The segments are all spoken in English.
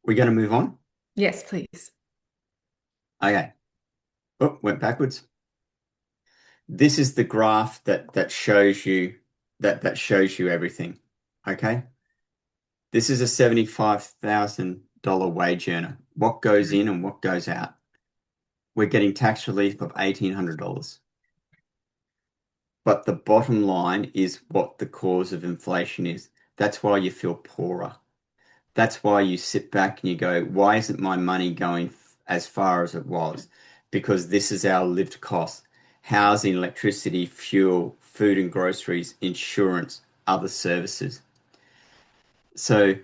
We're going to move on. Yes, please. Okay. Oh, went backwards. This is the graph that shows you that shows you everything. Okay. This is a $75,000 wage earner. What goes in and what goes out? We're getting tax relief of $1,800. But the bottom line is what the cause of inflation is. That's why you feel poorer. That's why you sit back and you go, why isn't my money going as far as it was? Because this is our lived cost. Housing, electricity, fuel, food and groceries, insurance, other services. So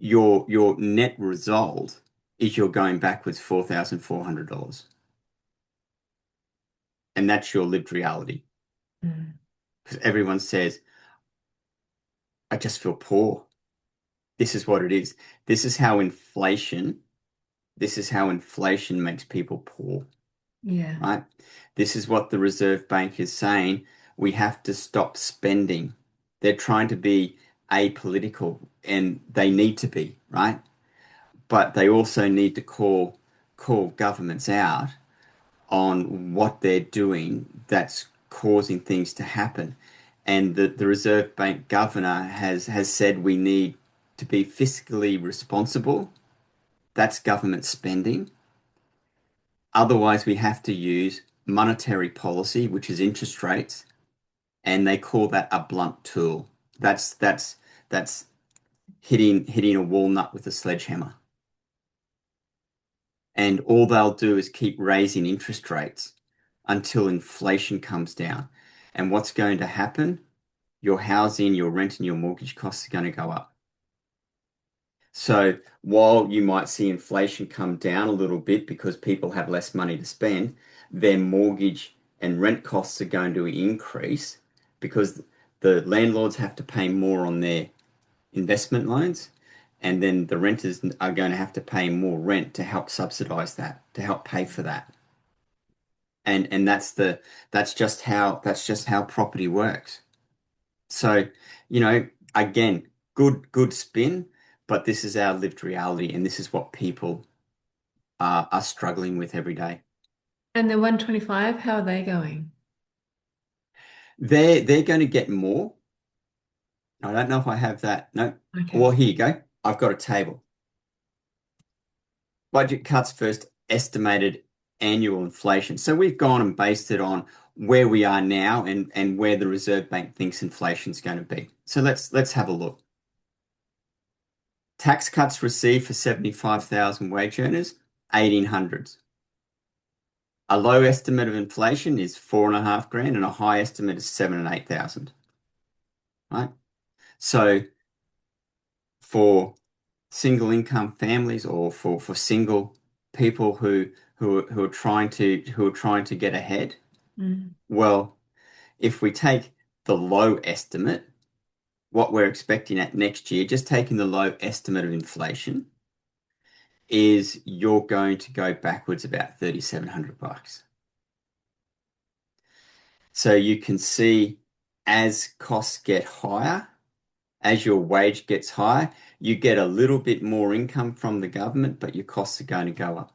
your net result is you're going backwards $4,400. And that's your lived reality. Mm. Because everyone says, I just feel poor. This is what it is. This is how inflation, this is how inflation makes people poor. Yeah. Right? This is what the Reserve Bank is saying. We have to stop spending. They're trying to be apolitical and they need to be, right? But they also need to call governments out on what they're doing that's causing things to happen. And the Reserve Bank governor has said we need to be fiscally responsible. That's government spending. Otherwise, we have to use monetary policy, which is interest rates, and they call that a blunt tool. That's hitting a walnut with a sledgehammer. And all they'll do is keep raising interest rates until inflation comes down. And what's going to happen? Your housing, your rent, and your mortgage costs are going to go up. So while you might see inflation come down a little bit because people have less money to spend, their mortgage and rent costs are going to increase because the landlords have to pay more on their investment loans, and then the renters are going to have to pay more rent to help subsidize that, to help pay for that. And that's just how property works. So, you know, again, good spin, but this is our lived reality, and this is what people are struggling with every day. And the 125, how are they going? They're going to get more. I don't know if I have that. No. Okay. Well, here you go. I've got a table. Budget cuts first estimated annual inflation. So we've gone and based it on where we are now and where the Reserve Bank thinks inflation is going to be. So let's have a look. Tax cuts received for 75,000 wage earners, 1800s. A low estimate of inflation is 4.5 grand, and a high estimate is 7 and 8 thousand. Right. So for single income families or for single people who are trying to get ahead, Mm. well, if we take the low estimate, what we're expecting at next year, just taking the low estimate of inflation, is you're going to go backwards about $3,700. So you can see as costs get higher, as your wage gets higher, you get a little bit more income from the government, but your costs are going to go up.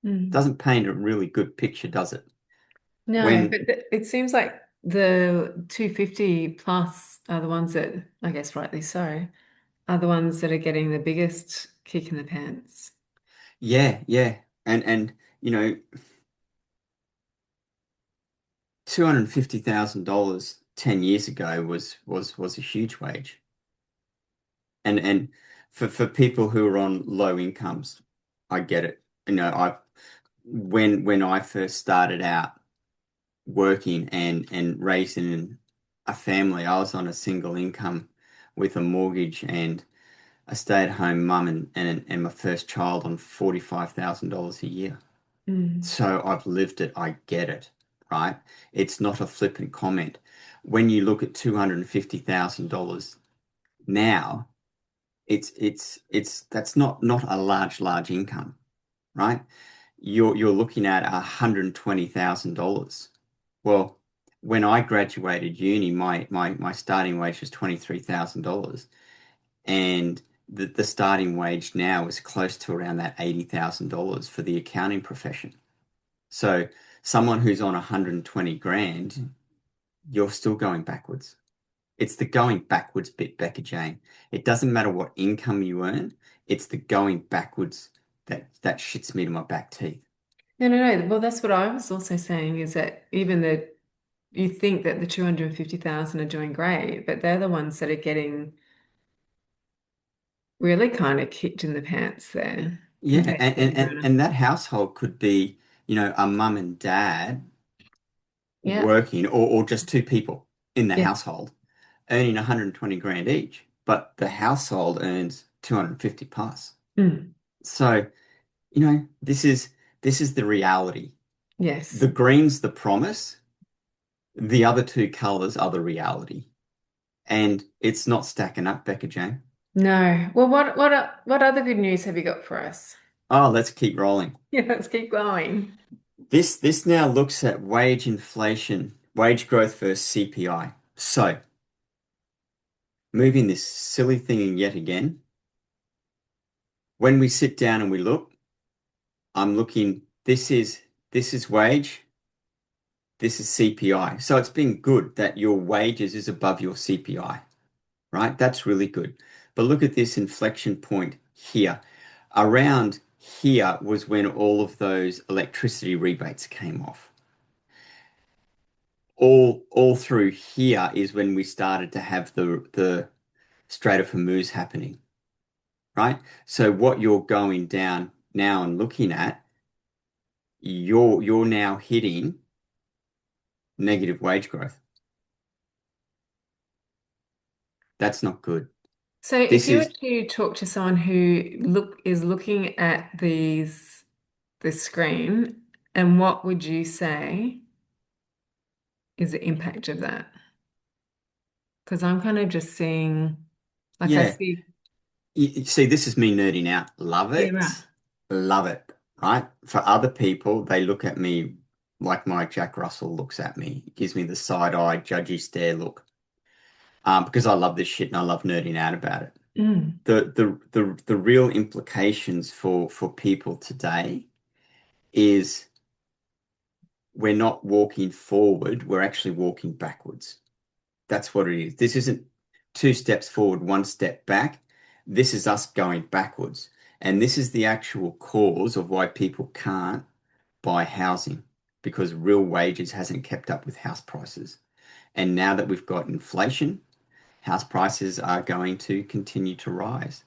Mm. Doesn't paint a really good picture, does it? No, When, but it seems like the 250 plus are the ones that, I guess rightly so, are the ones that are getting the biggest kick in the pants. yeah, yeah. And you know, $250,000 10 years ago was a huge wage. And for people who are on low incomes, I get it. I when I first started out working and raising a family, I was on a single income with a mortgage and a stay-at-home mum and my first child on $45,000 a year. Mm. So I've lived it, I get it, right? It's not a flippant comment. When you look at $250,000 now, it's that's not a large income, right? You're looking at $120,000. Well, when I graduated uni, my starting wage was $23,000. and the starting wage now is close to around that $80,000 for the accounting profession. So someone who's on 120 grand, you're still going backwards. It's the going backwards bit, Becca Jane. It doesn't matter what income you earn, it's the going backwards that shits me to my back teeth. No, no, no. Well, that's what I was also saying is that even the you think that the 250,000 are doing great, but they're the ones that are getting really kind of kicked in the pants there Yeah, compared to and, the and, big and, earner. and that household could be, a mum and dad Yeah. working or just two people in the Yeah. household earning 120 grand each, but the household earns 250 plus. Mm. So, this is the reality. Yes. The green's the promise, the other two colors are the reality. And it's not stacking up, Becca Jane. No. Well, what other good news have you got for us? Oh, let's keep rolling. Yeah, let's keep going. This now looks at wage inflation, wage growth versus CPI. So, moving this silly thing in yet again, when we sit down and we look, I'm looking, this is wage, this is CPI. So it's been good that your wages is above your CPI, right? That's really good. But look at this inflection point here. Around here was when all of those electricity rebates came off. All through here is when we started to have the Strait of Hormuz happening, right? So what you're going down now and looking at, you're now hitting negative wage growth. That's not good. So if This you were is, to talk to someone who is looking at the screen, and what would you say is the impact of that? Because I'm kind of just seeing, like I yeah. see, See, this is me nerding out. Love yeah, right. it. Love it. Right? For other people, they look at me like my Jack Russell looks at me. It gives me the side-eye, judgy stare look. Because I love this shit and I love nerding out about it. Mm. The real implications for people today is we're not walking forward, we're actually walking backwards. That's what it is. This isn't two steps forward, one step back. This is us going backwards. And this is the actual cause of why people can't buy housing because real wages hasn't kept up with house prices. And now that we've got inflation, house prices are going to continue to rise.